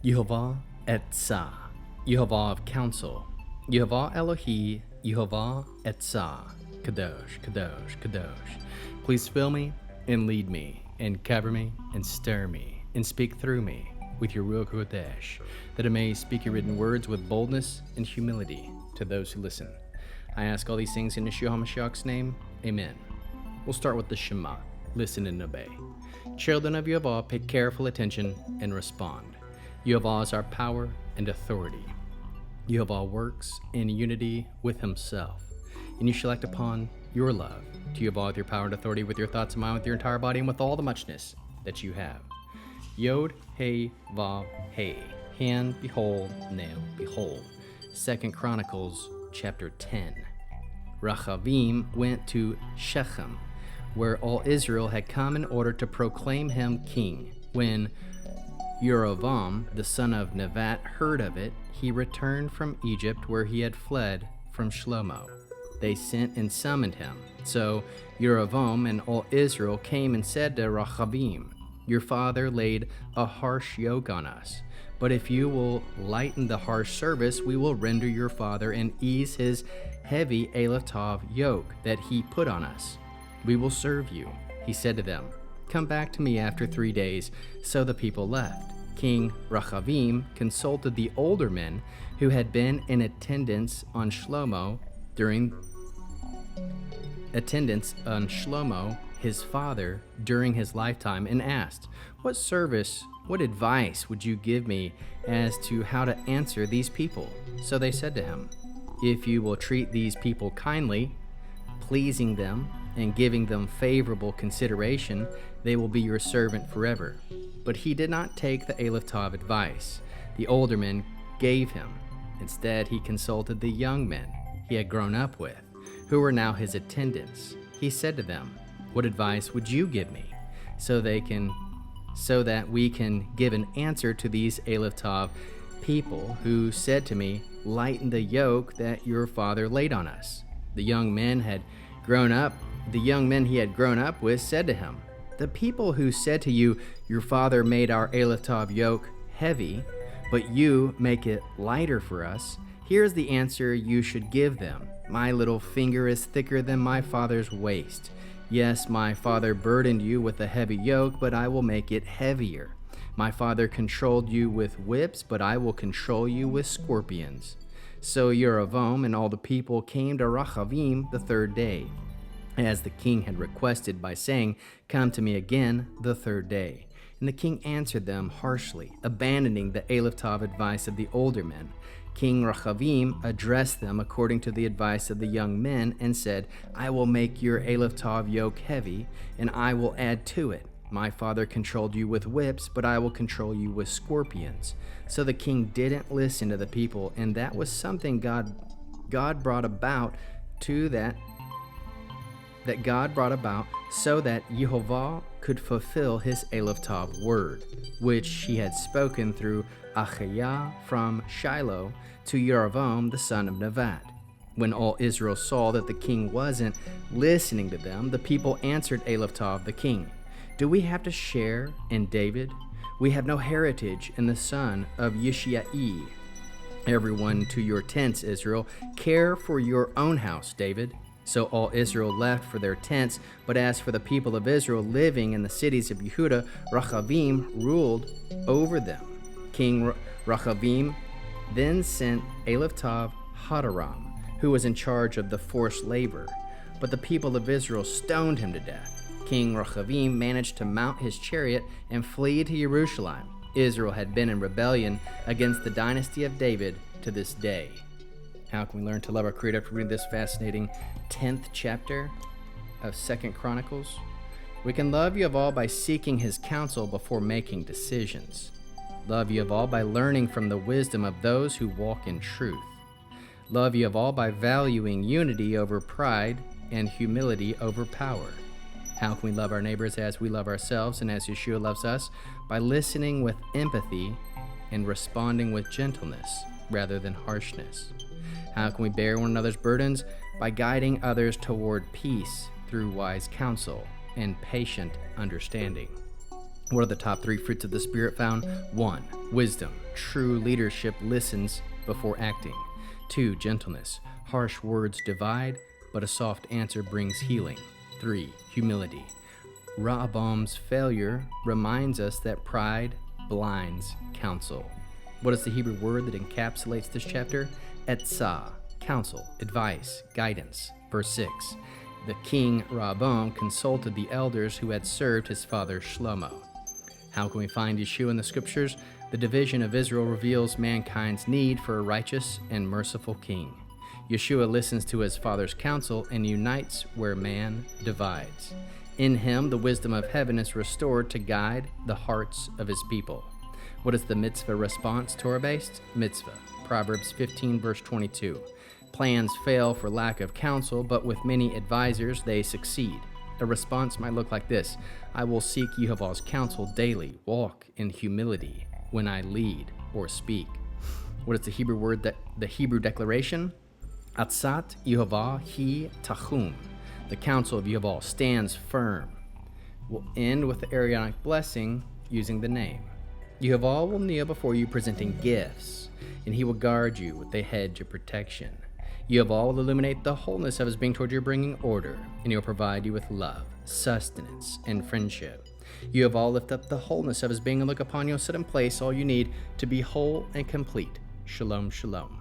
Yehovah Etzah, Yehovah of Counsel, Yehovah Elohei, Yehovah Etzah, Kadosh, Kadosh, Kadosh. Please fill me and lead me and cover me and stir me and speak through me with your Ruach HaKodesh, that I may speak your written words with boldness and humility to those who listen. I ask all these things in Yeshua HaMashiach's name. Amen. We'll start with the Shema. Listen and obey. Children of Yehovah, pay careful attention and respond. Yehovah is our power and authority. Yehovah works in unity with himself, and you shall act upon your love to Yehovah with your power and authority, with your thoughts and mind, with your entire body, and with all the muchness that you have. Yeh-ho-VAH, hand, behold, nail, behold. 2 Chronicles chapter 10. Rehoboam went to Shechem, where all Israel had come in order to proclaim him king. When Yehovah, the son of Nevat, heard of it, he returned from Egypt, where he had fled from Shlomo. They sent and summoned him. So Yehovah and all Israel came and said to Rehoboam, "Your father laid a harsh yoke on us, but if you will lighten the harsh service, we will render your father and ease his heavy Elotav yoke that he put on us. We will serve you." He said to them, "Come back to me after 3 days." So the people left. King Rehoboam consulted the older men who had been in attendance on Shlomo his father during his lifetime, and asked, what advice would you give me as to how to answer these people?" So they said to him, "If you will treat these people kindly, pleasing them and giving them favorable consideration, they will be your servant forever." But he did not take the Aleph Tav advice the older men gave him. Instead, he consulted the young men he had grown up with, who were now his attendants. He said to them, "What advice would you give me, so that we can give an answer to these Aleph Tav people who said to me, 'Lighten the yoke that your father laid on us'?" The young men he had grown up with said to him, "The people who said to you, 'Your father made our Aleph Tav yoke heavy, but you make it lighter for us,' here's the answer you should give them. 'My little finger is thicker than my father's waist. Yes, my father burdened you with a heavy yoke, but I will make it heavier. My father controlled you with whips, but I will control you with scorpions." So Yehovah and all the people came to Rehoboam the 3rd day, as the king had requested, by saying, "Come to me again the 3rd day." And the king answered them harshly, abandoning the Aleph Tav advice of the older men. King Rehoboam addressed them according to the advice of the young men and said, "I will make your Aleph Tav yoke heavy, and I will add to it. My father controlled you with whips, but I will control you with scorpions." So the king didn't listen to the people, and that was something God brought about so that Yehovah could fulfill his Aleph Tav word, which he had spoken through Achiah from Shiloh to Yehovah the son of Nevat. When all Israel saw that the king wasn't listening to them, the people answered Aleph Tav the king, "Do we have to share in David? We have no heritage in the son of Yishai. Everyone to your tents, Israel. Care for your own house, David." So all Israel left for their tents, but as for the people of Israel living in the cities of Yehudah, Rehoboam ruled over them. King Rehoboam then sent Aleph Tav Hadaram, who was in charge of the forced labor, but the people of Israel stoned him to death. King Rehoboam managed to mount his chariot and flee to Jerusalem. Israel had been in rebellion against the dynasty of David to this day. How can we learn to love our Creator after reading this fascinating 10th chapter of 2 Chronicles? We can love Yehovah by seeking his counsel before making decisions. Love Yehovah by learning from the wisdom of those who walk in truth. Love Yehovah by valuing unity over pride and humility over power. How can we love our neighbors as we love ourselves and as Yeshua loves us? By listening with empathy and responding with gentleness rather than harshness. How can we bear one another's burdens? By guiding others toward peace through wise counsel and patient understanding. What are the top 3 fruits of the Spirit found? 1. Wisdom. True leadership listens before acting. 2. Gentleness. Harsh words divide, but a soft answer brings healing. 3. Humility. Rehoboam's failure reminds us that pride blinds counsel. What is the Hebrew word that encapsulates this chapter? Et-SAH. Counsel, advice, guidance. Verse 6. The King Rehoboam consulted the elders who had served his father Shlomo. How can we find Yeshua in the scriptures? The division of Israel reveals mankind's need for a righteous and merciful king. Yeshua listens to his Father's counsel and unites where man divides. In him, the wisdom of heaven is restored to guide the hearts of his people. What is the mitzvah response, Torah-Based? Mitzvah. Proverbs 15, verse 22. Plans fail for lack of counsel, but with many advisors they succeed. A response might look like this: I will seek Yehovah's counsel daily, walk in humility when I lead or speak. What is the Hebrew word, the Hebrew declaration? Atzat Yehovah takum. The counsel of Yehovah stands firm. We'll end with the Aaronic blessing using the name. Yehovah will kneel before you presenting gifts, and he will guard you with a hedge of protection. Yehovah will illuminate the wholeness of his being toward your bringing order, and he will provide you with love, sustenance, and friendship. Yehovah will lift up the wholeness of his being and look upon you and set in place all you need to be whole and complete. Shalom Shalom.